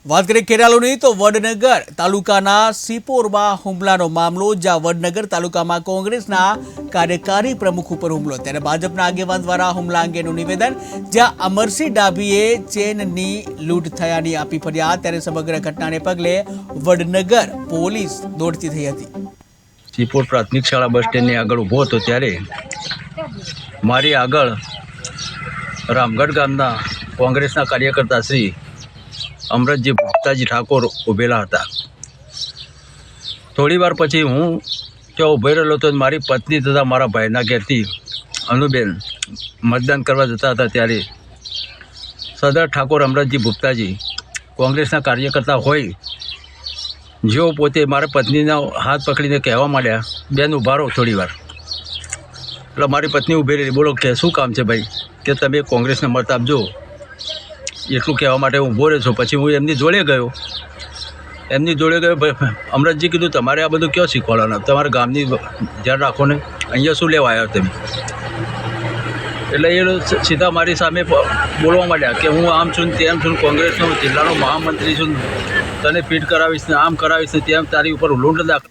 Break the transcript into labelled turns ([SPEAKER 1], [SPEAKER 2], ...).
[SPEAKER 1] વાત કરીએ ખેરાલુની તો વડનગર તાલુકાના સિપોરમાં હુમલાનો મામલો, જ્યાં વડનગર તાલુકામાં કોંગ્રેસના કાર્યકારી પ્રમુખ ઉપર હુમલો, ત્યારે ભાજપના આગેવાન દ્વારા હુમલા અંગેનું નિવેદન, જ્યાં અમરસિંહ ડાભીએ ચેનની લૂંટ થયાની આપી ફરિયાદ, ત્યારે સમગ્ર ઘટનાને પગલે વડનગર પોલીસ દોડતી થઈ હતી।
[SPEAKER 2] સિપોર પ્રાથમિક શાળા બસ સ્ટેન્ડની આગળ ઊભો હતો ત્યારે મારી આગળ રામગઢ ગામના કોંગ્રેસના કાર્યકર્તા શ્રી અમરતજી ભુક્તાજી ઠાકોર ઊભેલા હતા। થોડી વાર પછી હું ત્યાં ઊભો રહેલો હતો। મારી પત્ની તથા મારા ભાઈના ઘેરથી અનુબેન મતદાન કરવા જતા હતા ત્યારે સરદાર ઠાકોર અમરતજી ભુક્તાજી કોંગ્રેસના કાર્યકર્તા હોય જેઓ પોતે મારા પત્નીના હાથ પકડીને કહેવા માંડ્યા, બેન ઊભા રહો થોડી વાર। એટલે મારી પત્ની ઊભી રહી, બોલો કે શું કામ છે ભાઈ, કે તમે કોંગ્રેસને મત આપજો, એટલું કહેવા માટે હું ઊભો રહ્યો છું। પછી હું એમની જોડે ગયો। અમરતજી કીધું, તમારે આ બધું ક્યાં શીખવાડવાના, તમારા ગામની ધ્યાન રાખો ને, અહીંયા શું લેવા આવ્યા તમે? એટલે એ સીધા મારી સામે બોલવા માંડ્યા કે હું આમ છું ને તેમ છું, કોંગ્રેસનો જિલ્લાનો મહામંત્રી છું, તને ફીટ કરાવીશ ને આમ કરાવીશ ને તેમ, તારી ઉપર લૂંટ દાખલ।